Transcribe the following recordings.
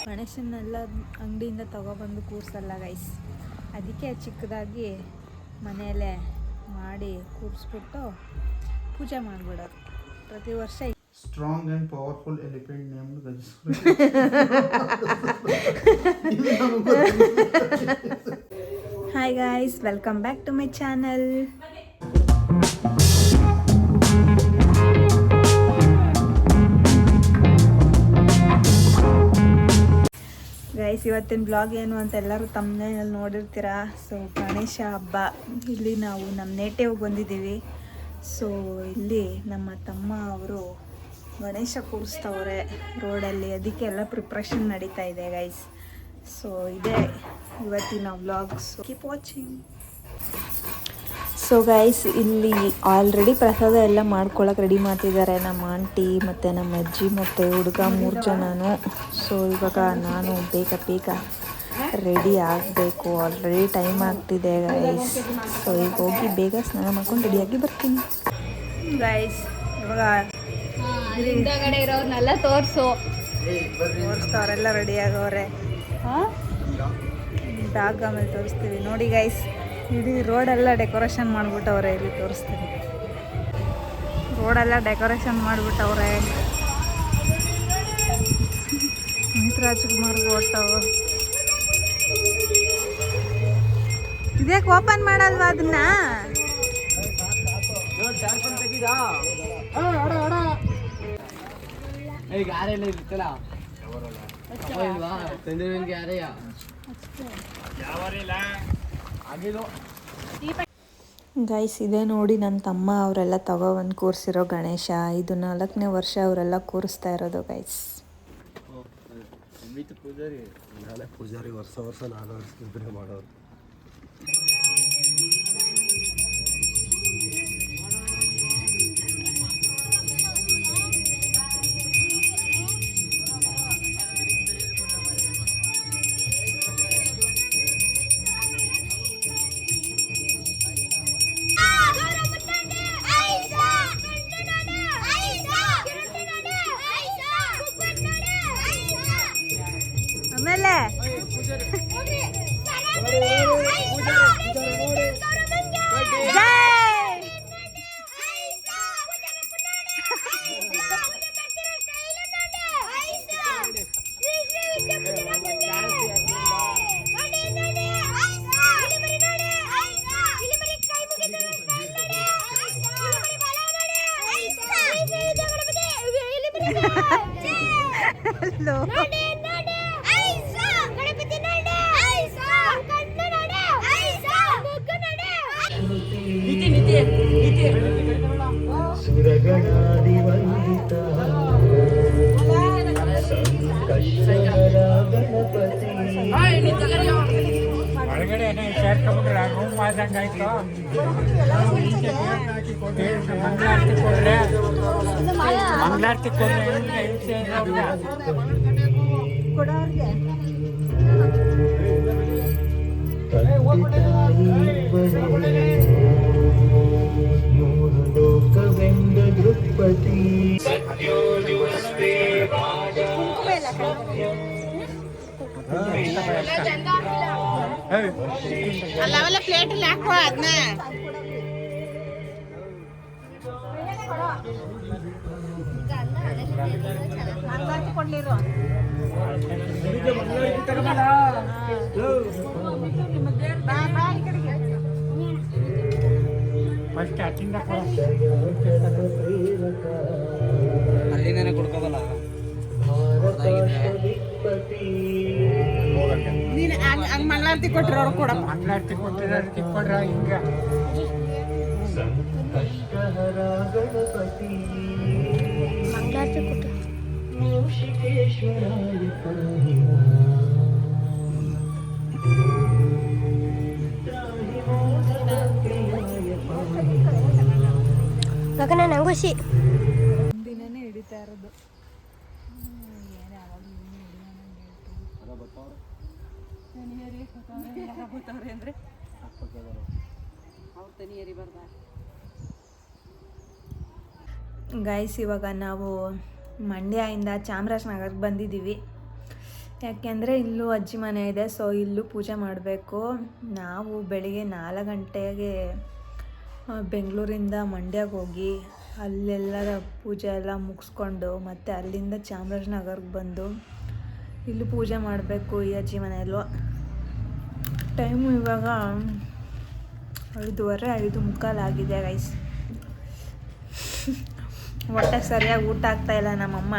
ಗಣೇಶನ್ನೆಲ್ಲ ಅಂಗಡಿಯಿಂದ ತಗೊಬಂದು ಕೂರಿಸಲ್ಲ ಗೈಸ್, ಅದಕ್ಕೆ ಚಿಕ್ಕದಾಗಿ ಮನೆಯಲ್ಲೇ ಮಾಡಿ ಕೂರಿಸ್ಬಿಟ್ಟು ಪೂಜೆ ಮಾಡಿಬಿಡೋದು ಪ್ರತಿ ವರ್ಷ. Strong and powerful elephant named Gajasuri. Hi guys, welcome back to my channel. Guys, ಇವತ್ತಿನ ಬ್ಲಾಗ್ ಏನು ಅಂತ ಎಲ್ಲರೂ ತಮ್ಮನೇಲಿ ನೋಡಿರ್ತೀರಾ. ಸೊ ಗಣೇಶ ಹಬ್ಬ ಇಲ್ಲಿ ನಾವು ನಮ್ಮ ನೇಟಿವ್ ಬಂದಿದ್ದೀವಿ. ಸೊ ಇಲ್ಲಿ ನಮ್ಮ ತಮ್ಮ ಅವರು ಗಣೇಶ ಕೂರಿಸ್ತವ್ರೆ ರೋಡಲ್ಲಿ, ಅದಕ್ಕೆ ಎಲ್ಲ ಪ್ರಿಪ್ರೇಷನ್ ನಡೀತಾ ಇದೆ ಗೈಸ್. ಸೊ ಇದೇ ಇವತ್ತಿನ vlogs, keep watching. So guys, ಇಲ್ಲಿ ಆಲ್ರೆಡಿ ಪ್ರಸಾದ ಎಲ್ಲ ಮಾಡ್ಕೊಳಕ್ಕೆ ರೆಡಿ ಮಾಡ್ತಿದ್ದಾರೆ ನಮ್ಮ ಆಂಟಿ ಮತ್ತು ನಮ್ಮ ಅಜ್ಜಿ ಮತ್ತು ಹುಡುಗ 3 ಜನನು. ಸೊ ಇವಾಗ ನಾನು ಬೇಗ ರೆಡಿ ಆಗಬೇಕು, ಆಲ್ರೆಡಿ ಟೈಮ್ ಆಗ್ತಿದೆ ಗೈಸ್. ಸೊ ಈಗ ಹೋಗಿ ಬೇಗ ಸ್ನಾನ ಮಾಡ್ಕೊಂಡು ರೆಡಿಯಾಗಿ ಬರ್ತೀನಿ ಗೈಸ್. ಇವಾಗ ಹಿಂದಗಡೆ ಇರೋರ್ನೆಲ್ಲ ತೋರಿಸ್ತವ್ರೆಲ್ಲ ರೆಡಿ ಆಗವ್ರೆ. ಬ್ಯಾಗ್ ಆಮೇಲೆ ತೋರಿಸ್ತೀವಿ ನೋಡಿ ಗೈಸ್. ಇಡೀ ರೋಡೆಲ್ಲ ಡೆಕೋರೇಷನ್ ಮಾಡಿಬಿಟ್ಟವ್ರೆ. ಇಲ್ಲಿ ತೋರಿಸ್ತೀನಿ, ರೋಡೆಲ್ಲ ಡೆಕೋರೇಷನ್ ಮಾಡಿಬಿಟ್ಟವ್ರೆ. ಪುನೀತ್ ರಾಜ್ಕುಮಾರ್ಗೆ ಓಡ್ತಾವ. ಇದ್ಯಾಕೆ ಓಪನ್ ಮಾಡಲ್ವಾ ಅದನ್ನ? ಗೈಸ್, ಇದೇ ನೋಡಿ ನನ್ನ ತಮ್ಮ ಅವರೆಲ್ಲ ತಗೊಬಂದು ಕೂರಿಸಿರೋ ಗಣೇಶ. ಇದು 4ನೇ ವರ್ಷ ಅವರೆಲ್ಲ ಕೂರಿಸ್ತಾ ಇರೋದು ಗೈಸ್. ಪೂಜಾರಿ ವರ್ಷ ನಾನು ಮಾಡೋದು. ಆಮೇಲೆ ಮಂಗಳಾರತಿ ಅಲ್ಲ ಪ್ಲೇಟ್ ಹಾಕೋ ಅದನ್ನ. ಕೊಡ್ಲಿರು ಅಲ್ಲಿಂದನೇ ಕೊಡ್ಕೋಬಲ್ಲ. ನೀನು ಹಂಗೆ ಮಂಗಳಾರತಿ ಕೊಟ್ಟರೆ ಅವ್ರು ಕೊಡ. ಮಂಗಳಾರತಿ ಕೊಟ್ಟಿರೋದಕ್ಕೆ ಕೊಡ್ರ ಹಿಂಗ ಮಂಗಳಾರತಿ ಕೊಟ್ಟು ಗಗನ ನಂಗುಸಿ ದಿನನೇ ಹಿಡಿತಾ ಇರೋದು. ಏನು ಯಾವಾಗ ಕೂತವ್ರೆ ಅಂದ್ರೆ ಅವ್ರ ತನಿ ಎರಿಬಾರ್ದ. ಗೈಸ್ ಇವಾಗ ನಾವು ಮಂಡ್ಯದಿಂದ ಚಾಮರಾಜನಗರಕ್ಕೆ ಬಂದಿದ್ದೀವಿ. ಯಾಕೆಂದರೆ ಇಲ್ಲೂ ಅಜ್ಜಿ ಮನೆ ಇದೆ, ಸೊ ಇಲ್ಲೂ ಪೂಜೆ ಮಾಡಬೇಕು. ನಾವು ಬೆಳಿಗ್ಗೆ 4 ಗಂಟೆಗೆ ಬೆಂಗಳೂರಿಂದ ಮಂಡ್ಯಕ್ಕೆ ಹೋಗಿ ಅಲ್ಲೆಲ್ಲರ ಪೂಜೆ ಎಲ್ಲ ಮುಗಿಸ್ಕೊಂಡು ಮತ್ತೆ ಅಲ್ಲಿಂದ ಚಾಮರಾಜನಗರಕ್ಕೆ ಬಂದು ಇಲ್ಲೂ ಪೂಜೆ ಮಾಡಬೇಕು ಈ ಅಜ್ಜಿ ಮನೆಯಲ್ಲೂ. ಟೈಮು ಇವಾಗ 5:30 5:45 ಆಗಿದೆ ಗೈಸ್. ಹೊಟ್ಟೆ ಸರಿಯಾಗಿ ಊಟ ಆಗ್ತಾಯಿಲ್ಲ ನಮ್ಮಮ್ಮ.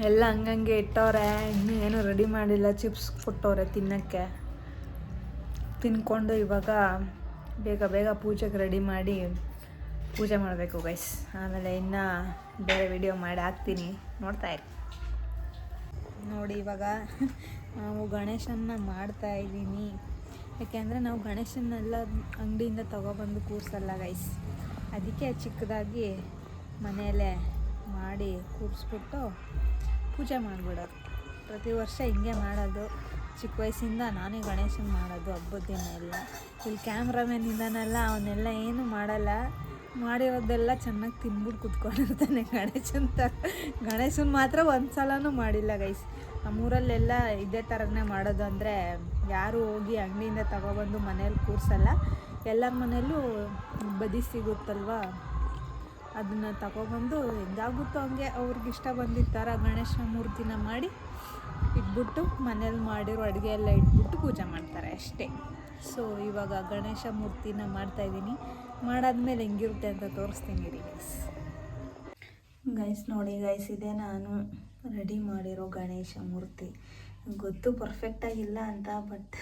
ಎಲ್ಲ ಹಂಗಂಗೆ ಇಟ್ಟವ್ರೆ, ಇನ್ನೂ ಏನೂ ರೆಡಿ ಮಾಡಿಲ್ಲ. ಚಿಪ್ಸ್ ಕೊಟ್ಟವ್ರೆ ತಿನ್ನೋಕ್ಕೆ. ತಿನ್ಕೊಂಡು ಇವಾಗ ಬೇಗ ಬೇಗ ಪೂಜೆಗೆ ರೆಡಿ ಮಾಡಿ ಪೂಜೆ ಮಾಡಬೇಕು ಗೈಸ್. ಆಮೇಲೆ ಇನ್ನು ಬೇರೆ ವಿಡಿಯೋ ಮಾಡಿ ಹಾಕ್ತೀನಿ, ನೋಡ್ತಾ ಇರಿ. ನೋಡಿ ಇವಾಗ ನಾವು ಗಣೇಶನ್ನ ಮಾಡ್ತಾಯಿದ್ದೀನಿ. ಯಾಕೆಂದರೆ ನಾವು ಗಣೇಶನ್ನೆಲ್ಲ ಅಂಗಡಿಯಿಂದ ತೊಗೊಬಂದು ಕೂರಿಸಲ್ಲ ಗೈಸ್. ಅದಕ್ಕೆ ಚಿಕ್ಕದಾಗಿ ಮನೆಯಲ್ಲೇ ಮಾಡಿ ಕೂರಿಸ್ಬಿಟ್ಟು ಪೂಜೆ ಮಾಡಿಬಿಡೋದು. ಪ್ರತಿ ವರ್ಷ ಹಿಂಗೆ ಮಾಡೋದು. ಚಿಕ್ಕ ವಯಸ್ಸಿಂದ ನಾನೇ ಗಣೇಶನ ಮಾಡೋದು ಹಬ್ಬದ ದಿನ ಎಲ್ಲ. ಇಲ್ಲಿ ಕ್ಯಾಮ್ರಾಮನ್ ಇದ್ದಾನಲ್ಲ, ಅವನ್ನೆಲ್ಲ ಏನು ಮಾಡಲ್ಲ. ಮಾಡಿರೋದೆಲ್ಲ ಚೆನ್ನಾಗಿ ತಿಂದ್ಬಿಟ್ಟು ಕುತ್ಕೊಂಡಿರ್ತಾನೆ ಗಣೇಶನ ಮಾತ್ರ ಒಂದು ಸಲನೂ ಮಾಡಿಲ್ಲ ಗೈಸ್. ನಮ್ಮೂರಲ್ಲೆಲ್ಲ ಇದೇ ಥರನೇ ಮಾಡೋದು. ಅಂದರೆ ಯಾರು ಹೋಗಿ ಅಂಗಡಿಯಿಂದ ತಗೊಬಂದು ಮನೇಲಿ ಕೂರಿಸಲ್ಲ. ಎಲ್ಲರ ಮನೆಯಲ್ಲೂ ಬದಿ ಸಿಗುತ್ತಲ್ವ, ಅದನ್ನು ತಗೊಬಂದು ಹೆಂಗಾಗುತ್ತೋ ಹಂಗೆ ಅವ್ರಿಗಿಷ್ಟ ಬಂದಿದ್ದ ಥರ ಗಣೇಶ ಮೂರ್ತಿನ ಮಾಡಿ ಇಟ್ಬಿಟ್ಟು ಮನೇಲಿ ಮಾಡಿರೋ ಅಡುಗೆ ಎಲ್ಲ ಇಟ್ಬಿಟ್ಟು ಪೂಜೆ ಮಾಡ್ತಾರೆ ಅಷ್ಟೇ. ಸೊ ಇವಾಗ ಗಣೇಶ ಮೂರ್ತಿನ ಮಾಡ್ತಾಯಿದ್ದೀನಿ. ಮಾಡಾದ್ಮೇಲೆ ಹೆಂಗಿರುತ್ತೆ ಅಂತ ತೋರಿಸ್ತೀನಿ ರೀ ಗೈಸ್. ನೋಡಿ ಗೈಸ್, ಇದೆ ನಾನು ರೆಡಿ ಮಾಡಿರೋ ಗಣೇಶ ಮೂರ್ತಿ. ಗೊತ್ತು ಪರ್ಫೆಕ್ಟಾಗಿಲ್ಲ ಅಂತ, ಬಟ್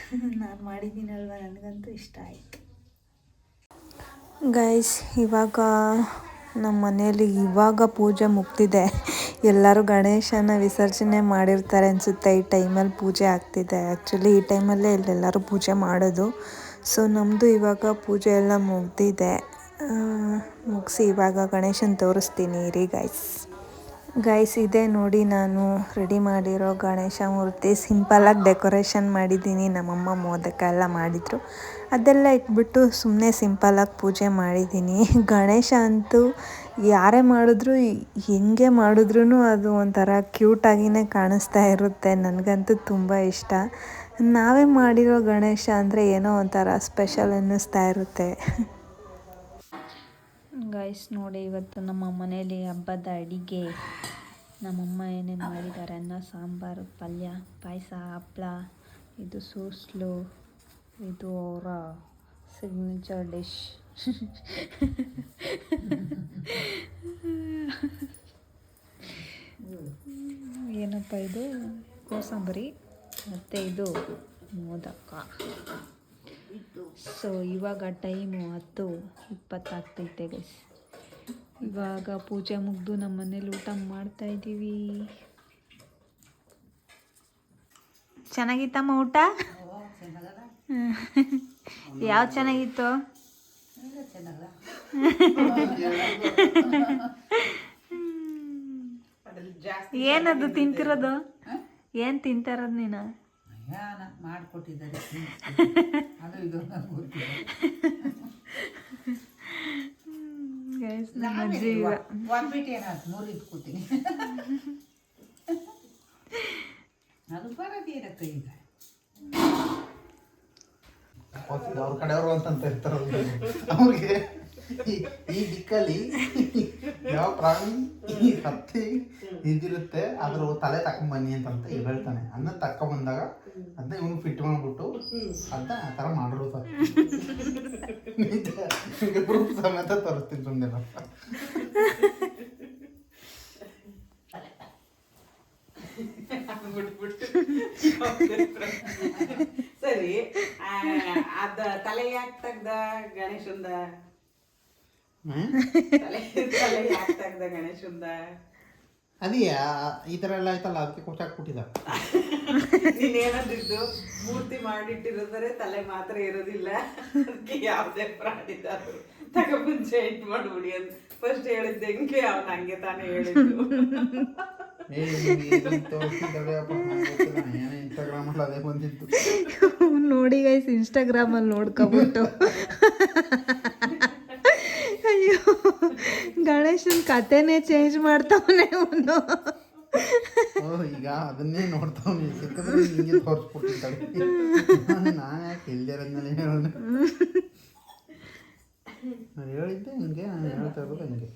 ನಾನು ಮಾಡಿದ್ದೀನಲ್ವ, ನನಗಂತೂ ಇಷ್ಟ ಆಯಿತು ಗೈಸ್. ಇವಾಗ ನಮ್ಮ ಮನೇಲಿ ಇವಾಗ ಪೂಜೆ ಮುಗ್ದಿದೆ. ಎಲ್ಲರೂ ಗಣೇಶನ ವಿಸರ್ಜನೆ ಮಾಡಿರ್ತಾರೆ ಅನಿಸುತ್ತೆ. ಈ ಟೈಮಲ್ಲಿ ಪೂಜೆ ಆಗ್ತಿದೆ. ಆ್ಯಕ್ಚುಲಿ ಈ ಟೈಮಲ್ಲೇ ಇಲ್ಲೆಲ್ಲರೂ ಪೂಜೆ ಮಾಡೋದು. ಸೊ ನಮ್ಮದು ಇವಾಗ ಪೂಜೆ ಎಲ್ಲ ಮುಗ್ದಿದೆ. ಮುಗಿಸಿ ಇವಾಗ ಗಣೇಶನ ತೋರಿಸ್ತೀನಿ ರೀ ಗೈಸ್. ಇದೆ ನೋಡಿ ನಾನು ರೆಡಿ ಮಾಡಿರೋ ಗಣೇಶ ಮೂರ್ತಿ. ಸಿಂಪಲಾಗಿ ಡೆಕೋರೇಷನ್ ಮಾಡಿದ್ದೀನಿ. ನಮ್ಮಮ್ಮ ಮೋದಕ ಎಲ್ಲ ಮಾಡಿದರು, ಅದೆಲ್ಲ ಇಟ್ಬಿಟ್ಟು ಸುಮ್ಮನೆ ಸಿಂಪಲಾಗಿ ಪೂಜೆ ಮಾಡಿದ್ದೀನಿ. ಗಣೇಶ ಅಂತೂ ಯಾರೇ ಮಾಡಿದ್ರು, ಹೆಂಗೆ ಮಾಡಿದ್ರೂ ಅದು ಒಂಥರ ಕ್ಯೂಟಾಗಿಯೇ ಕಾಣಿಸ್ತಾ ಇರುತ್ತೆ. ನನಗಂತೂ ತುಂಬ ಇಷ್ಟ. ನಾವೇ ಮಾಡಿರೋ ಗಣೇಶ ಅಂದರೆ ಏನೋ ಒಂಥರ ಸ್ಪೆಷಲ್ ಅನ್ನಿಸ್ತಾ ಇರುತ್ತೆ ಗೈಸ್. ನೋಡಿ ಇವತ್ತು ನಮ್ಮ ಮನೇಲಿ ಹಬ್ಬದ ಅಡಿಗೆ ನಮ್ಮಮ್ಮ ಏನೇನು ಮಾಡಿದ್ದಾರೆ: ಅನ್ನ, ಸಾಂಬಾರು, ಪಲ್ಯ, ಪಾಯಸ, ಹಪ್ಪಳ, ಇದು ಸೂಸ್ಲು, ಇದು ಅವರ ಸಿಗ್ನೇಚರ್ ಡಿಶ್ ಏನಪ್ಪ ಇದು, ಕೋಸಂಬರಿ, ಮತ್ತು ಇದು ಮೋದಕ. ಸೊ ಇವಾಗ ಟೈಮು 10:20 ಆಗ್ತೈತೆ ಗೈಸ್. ಇವಾಗ ಪೂಜೆ ಮುಗಿದು ನಮ್ಮ ಮನೇಲಿ ಊಟ ಮಾಡ್ತಾಯಿದ್ದೀವಿ. ಚೆನ್ನಾಗಿತ್ತಮ್ಮ ಊಟ? ಯಾವ್ದು ಚೆನ್ನಾಗಿತ್ತು? ಏನದು ತಿಂತಿರೋದು? ಏನು ತಿಂತಾರದು ನೀನು? ಮಾಡಿಕೊಟ್ಟಿದ್ದಾರೆ ಅದು ಇದು ಗೈಸ್. ನಮ್ಮ ಅಜ್ಜಿ ಒಂದ್ಬಿಟ್ಟು ಏನಾಯ್ತು 3 ಇಟ್ಕೊತೀನಿ. ಅದು ಬರೋದಿರತ್ತೆ ಈಗ. ಅವ್ರ ಕಡೆಯವರು ಅಂತ ಇರ್ತಾರಲ್ಲ, ಅವ್ರಿಗೆ ಈ ದಿಕ್ಕಲ್ಲಿ ಯಾವ ಪ್ರಾಣಿ ಹತ್ತಿ ಇದಿರುತ್ತೆ ಅದ್ರ ತಲೆ ತಕೊಂಬನ್ನಿ ಅಂತ ಹೇಳ್ತಾನೆ. ಅದನ್ನ ತಕೊಂಬಂದಾಗ ಅದನ್ನ ಇವನು ಫಿಟ್ ಮಾಡ್ಬಿಟ್ಟು ಅದನ್ನ ಆ ಥರ ಮಾಡಿರೋದು. ಪ್ರೂಫ್ ಸಮೇತ ತೋರಿಸ್ತೀನಿ ಸುಮ್ಮನೆ. ಸರಿ, ಅದ ತಲೆ ಯಾಕೆ ತೆಗ್ದ ಗಣೇಶಂದ? ತಲೆ ಯಾಕೆ ತೆಗ್ದ ಗಣೇಶಂದ? ಅದೇ ಈ ಥರ ಎಲ್ಲ ಆಯ್ತಲ್ಲ, ಅದಕ್ಕೆ ಕೊಟ್ಟಾಕ್ಬಿಟ್ಟಿದ್ದ. ನೀನೇನಂದಿದ್ದು, ಮೂರ್ತಿ ಮಾಡಿಟ್ಟಿರೋದರೆ ತಲೆ ಮಾತ್ರ ಇರೋದಿಲ್ಲ, ಅದಕ್ಕೆ ಯಾವುದೇ ಪ್ರಾಣಿದಾದ್ರು ಮುಂಚೆ ಇಟ್ ಮಾಡ್ಬಿಡಿ ಅಂತ ಫಸ್ಟ್ ಹೇಳಿದ್ದೆ. ಹೆಂಗೆ ಅವನು ಹಂಗೆ ತಾನೇ ಹೇಳಿದ್ದು. ಇನ್ಸ್ಟಾಗ್ರಾಮ್ ಅಲ್ಲಿ ಅದೇ ಬಂದಿತ್ತು. ನೋಡಿ ಗೈಸ್ ಇನ್ಸ್ಟಾಗ್ರಾಮಲ್ಲಿ ನೋಡ್ಕೊಬಿಟ್ಟು ಅಯ್ಯೋ ಗಣೇಶನ್ ಕತೆನೇ ಚೇಂಜ್ ಮಾಡ್ತಾವನೆ ಅವನು. ಈಗ ಅದನ್ನೇ ನೋಡ್ತಾವ್ನಿ, ಸಿಕ್ಕಿದ್ರೆ ಹಿಂಗೆ ತೋರಿಸ್ಬಿಟ್ಟಿರ್ತಾಳೆ. ನಾನು ಯಾಕೆ ಇಲ್ದಿರೋದ್ಮೇಲೆ ಹೇಳೋಣ, ನಾನು ಹೇಳಿದ್ದೆ ಹಿಂಗೆ, ನಾನು ಹೇಳ್ತಾ ಇರೋದು ಹಿಂಗೆ.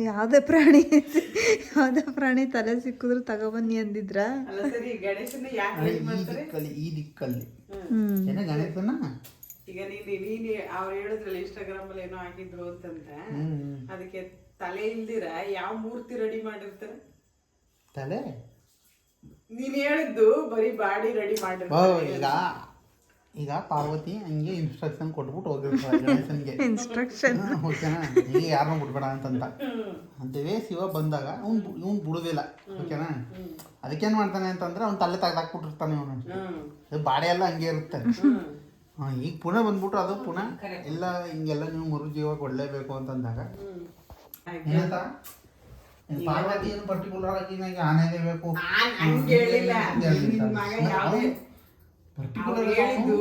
ಯಾವುದೇ ಪ್ರಾಣಿ ತಲೆ ಸಿಕ್ಕಿದ್ರು ತಗೊಬನ್ನಿ ಅಂದಿದ್ರ. ಅಲ್ಲ ಸರಿ, ಗಣೇಶನ ಯಾಕೆ ಈ ದಿಕ್ಕಲ್ಲಿ ಏನ ಗಣೇಶನ ಈಗ ನೀನು ಅವ್ರು ಹೇಳಿದ್ರಲ್ಲ ಇನ್ಸ್ಟಾಗ್ರಾಮ್ ಅಲ್ಲಿ ಏನೋ ಹಾಕಿದ್ರು ಅಂತಂತ, ಅದಕ್ಕೆ ತಲೆ ಇಲ್ದಿರ ಯಾವ ಮೂರ್ತಿ ರೆಡಿ ಮಾಡಿರ್ತಾರೆ? ತಲೆ ನೀನ್ ಹೇಳಿದ್ದು ಬರೀ ಬಾಡಿ ರೆಡಿ ಮಾಡಿರ್ತಾರೆ. ಈಗ ಪಾರ್ವತಿ ಹಂಗೆ ಇನ್ಸ್ಟ್ರಕ್ಷನ್ ಕೊಟ್ಬಿಟ್ಟು ಹೋಗಿರ್ತಾರೆ ಗಣೇಶನ್ಗೆ, ಇನ್ಸ್ಟ್ರಕ್ಷನ್ ಓಕೆನಾ, ಈಗ ಯಾರನ್ನೂ ಬಿಡ್ಬೇಡ ಅಂತಂತ. ಅಂತವೇ ಶಿವ ಬಂದಾಗ ಇವ್ನು ಬಿಡುದಿಲ್ಲ, ಓಕೆನಾ. ಅದಕ್ಕೇನು ಮಾಡ್ತಾನೆ ಅಂತಂದ್ರೆ ಅವ್ನು ತಲೆ ತೆಗ್ದಾಕ್ಬಿಟ್ಟಿರ್ತಾನೆ ಅವನು, ಬಾಡಿ ಎಲ್ಲ ಹಂಗೆ ಇರುತ್ತೆ. ಈಗ ಪುನಃ ಬಂದ್ಬಿಟ್ಟು ಅದು ಪುನಃ ಎಲ್ಲ ಹಿಂಗೆಲ್ಲ ನೀವು ಮರು ಜೀವ ಕೊಡಲೇಬೇಕು ಅಂತಂದಾಗ ಏನಂತ ಪಾರ್ವತಿ ಏನು ಪರ್ಟಿಕ್ಯುಲರ್ ಆಗಿ ನನಗೆ ಆನೆದೇ ಬೇಕು ಹೇಳಿದ್ದು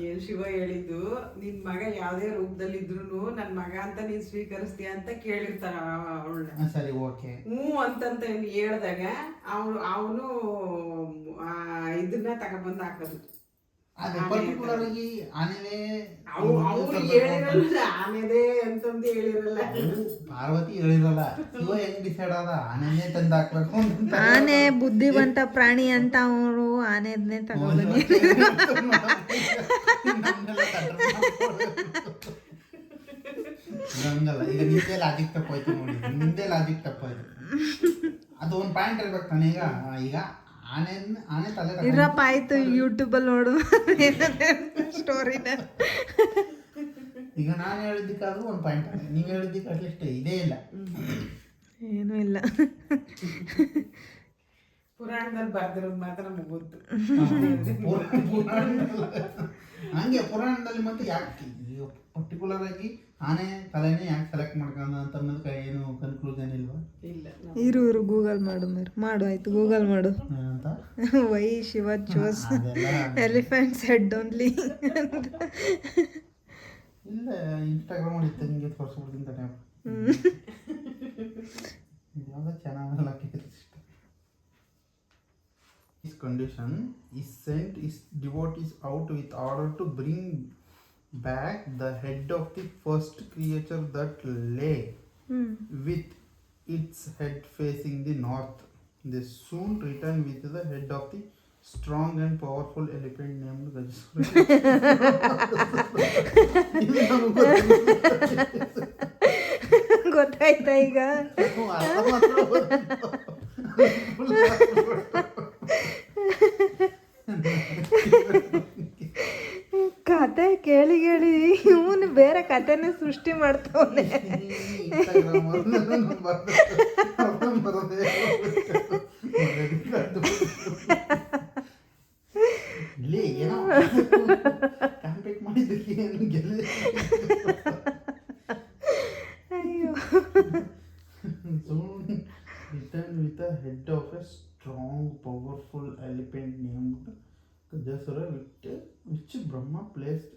ಏನ್ ಶಿವ ಹೇಳಿದ್ದು, ನಿನ್ ಮಗ ಯಾವ್ದೇ ರೂಪದಲ್ಲಿ ಇದ್ರು ನನ್ ಮಗ ಅಂತ ನೀನ್ ಸ್ವೀಕರಿಸ್ತೀಯ ಅಂತ ಕೇಳಿರ್ತಾರ ಅವಳನ್ನ. ಸರಿ, ಓಕೆ, ಅಂತಂತ ಹೇಳ್ದಾಗ ಅವನು ಇದನ್ನ ತಗೊಂಡ್ಬಂದ್ ಹಾಕೋದು. ಅದೇ ಪರ್ಟಿಕ್ಯುಲರ್ ಆಗಿ ಆನೆದೇ ಅವ್ರು ಹೇಳಿರಲ್ಲ, ಆನೆದೇ ಅಂತಂದು ಹೇಳಿರಲ್ಲ. ಪಾರ್ವತಿ ಹೇಳಿರಲ್ಲ, ಶಿವ ಹೆಂಗ್ ಡಿಸೈಡ್ ಆದ ಆನೆನೇ ತಂದು ಹಾಕ್ಬೇಕು ಅಂತ. ಆನೆ ಬುದ್ಧಿವಂತ ಪ್ರಾಣಿ ಅಂತ ಅವರು ಆನೆದನ್ನೇ ತಗೊಬನ್ನಿ. ಹಂಗಲ್ಲ, ಈಗ ನಿಂದೇ ಲಾಜಿಕ್ ತಪ್ಪಾಯ್ತು ನೋಡಿ, ನಿಂದೇ ಲಾಜಿಕ್ ತಪ್ಪಾಯ್ತು. ಅದು ಒಂದು ಪಾಯಿಂಟ್ ಇರ್ಬೇಕು ತಾನೆ. ಈಗ ಆನೆ ತಲೆ ಇರಪ್ಪ ಆಯ್ತು, ಯೂಟ್ಯೂಬಲ್ಲಿ ನೋಡು ಸ್ಟೋರಿನ. ಈಗ ನಾನು ಹೇಳಿದ್ದಕ್ಕಾದ್ರೂ ಒಂದು ಪಾಯಿಂಟ್, ನೀವು ಹೇಳಿದ್ದಕ್ಕೆ ಅಟ್ಲೀಸ್ಟ್ ಇದೇ ಇಲ್ಲ, ಏನೂ ಇಲ್ಲ. ಪುರಾಣದಲ್ಲಿ ಬರ್ದಿರೋದು ಮಾತ್ರ ನಮಗೆ ಗೊತ್ತು. ಹಂಗೆ ಪುರಾಣದಲ್ಲಿ ಮತ್ತೆ ಯಾಕೆ ಪರ್ಟಿಕ್ಯುಲರ್ ಆಗಿ ಆನೆ ತಲೆನೇ ಯಾಕೆ ಸೆಲೆಕ್ಟ್ ಮಾಡ್ಕೊಂಡ ಅಂತ ಅನ್ನೋದಕ್ಕೆ ಏನು ಕನ್ಕ್ಲೂಷನ್ ಇಲ್ವಾ? ಇಲ್ಲ. ಇರು ಗೂಗಲ್ ಮಾಡು ಆಯ್ತು, ಗೂಗಲ್ ಮಾಡು. ಅಂತ why Shiva chose elephants head only. ಇಲ್ಲ, ಇನ್ಸ್ಟಾಗ್ರಾಮ್ ಅಲ್ಲಿ ಇತ್ತು ಹಿಂಗೆ ತೋರಿಸ್ಬಿಡ್ತೀನಿ ತಾನೆ. ಯಾವುದೋ ಚಾನಲ್ ಹಾಕಿದ್ರೆ This condition is sent its devotees out with order to bring back the head of the first creature that lay with its head facing the north. They soon return with the head of the strong and powerful elephant named Gajasura. ಗೊತ್ತಾಯ್ತಾ ಈಗ? ಕತೆ ಕೇಳಿ ಇವನು ಬೇರೆ ಕತೆನೇ ಸೃಷ್ಟಿ ಮಾಡ್ತಾವನೆ. ಇಲ್ಲಿ ಏನೋ contact ಮಾಡಿದ್ದಕ್ಕೆ ಏನು ಗೆಲ್ಲ. ಅಯ್ಯೋ. Soon return with the head of a strong, powerful elephant named Gajasura, which Brahma placed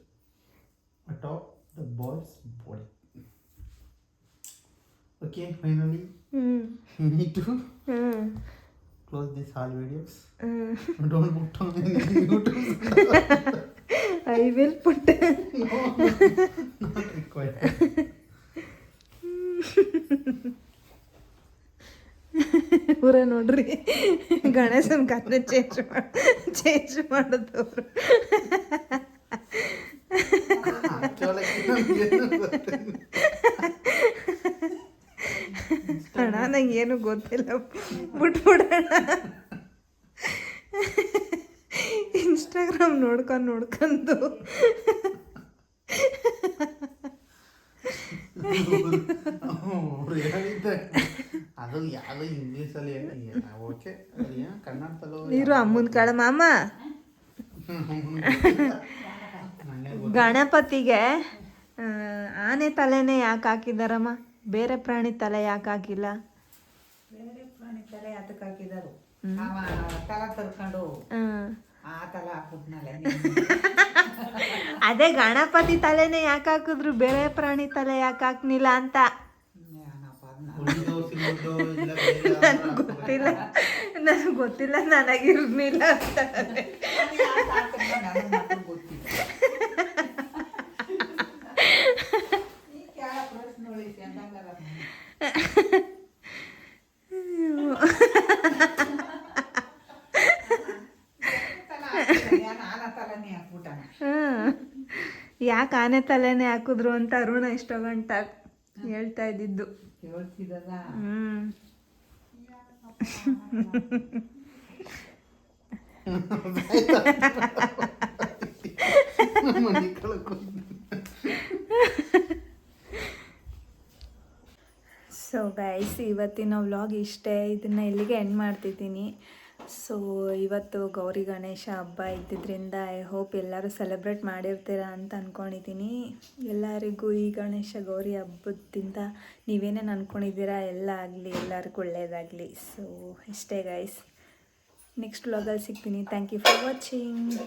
atop the boy's body. Okay, finally, you need to close this all videos. Don't put on any YouTube. I will put. No, not required. ಇವರೇ ನೋಡ್ರಿ ಗಣೇಶನ ಕತೆ change ಮಾಡೋದವ್ರು. ಅಣ್ಣ ನಂಗೆ ಏನು ಗೊತ್ತಿಲ್ಲ, ಬಿಟ್ಬಿಡೋಣ. Instagram ನೋಡ್ಕೊಂಡು ಅದು ಯಾವ್ದು ಇಂಗ್ಲೀಷಲ್ಲಿ ಓಕೆ, ಕನ್ನಡದಲ್ಲೂ ನೀರು ಅಮ್ಮನ ಕಾಳ ಮಾಮ. ಗಣಪತಿಗೆ ಆನೆ ತಲೆನೇ ಯಾಕೆ ಹಾಕಿದಾರಮ್ಮ? ಬೇರೆ ಪ್ರಾಣಿ ತಲೆ ಯಾಕೆ ಹಾಕಿಲ್ಲ? ಬೇರೆ ಪ್ರಾಣಿ ತಲೆ ಅದಕ್ಕೆ ಹಾಕಿದರು ಅವ ತಲ ತರ್ಕೊಂಡು ಆ ತಲ ಹಾಕ್ಬಿಟ್ನಲ್ಲ ಅದೇ ಗಣಪತಿ ತಲೆನೇ ಯಾಕೆ ಹಾಕಿದ್ರು, ಬೇರೆ ಪ್ರಾಣಿ ತಲೆ ಯಾಕೆ ಹಾಕ್ನಿಲ್ಲ ಅಂತ. ನನಗೆ ಗೊತ್ತಿಲ್ಲ, ನನಗಿರ್ಲಿಲ್ಲ ಅಂತ. ಯಾಕೆ ಆನೆ ತಲೆನೇ ಹಾಕಿದ್ರು ಅಂತ ಅರುಣ ಇಷ್ಟ ಗಂಟ ಹೇಳ್ತಾ ಇದ್ದಿದ್ದು. ಸೊ ಗೈಸ್, ಇವತ್ತಿನ ವ್ಲಾಗ್ ಇಷ್ಟೇ. ಇದನ್ನು ಇಲ್ಲಿಗೆ ಎಂಡ್ ಮಾಡ್ತಿದ್ದೀನಿ. ಸೊ ಇವತ್ತು ಗೌರಿ ಗಣೇಶ ಹಬ್ಬ ಇದ್ದಿದ್ದರಿಂದ ಐ ಹೋಪ್ ಎಲ್ಲರೂ ಸೆಲೆಬ್ರೇಟ್ ಮಾಡಿರ್ತೀರ ಅಂತ ಅಂದ್ಕೊಂಡಿದ್ದೀನಿ. ಎಲ್ಲರಿಗೂ ಈ ಗಣೇಶ ಗೌರಿ ಹಬ್ಬದಿಂದ ನೀವೇನೇನು ಅಂದ್ಕೊಂಡಿದ್ದೀರಾ ಎಲ್ಲ ಆಗಲಿ, ಎಲ್ಲರಿಗೂ ಒಳ್ಳೆಯದಾಗಲಿ. ಸೊ ಇಷ್ಟೇ ಗೈಸ್, ನೆಕ್ಸ್ಟ್ ವ್ಲಾಗಲ್ಲಿ ಸಿಗ್ತೀನಿ. Thank you for watching.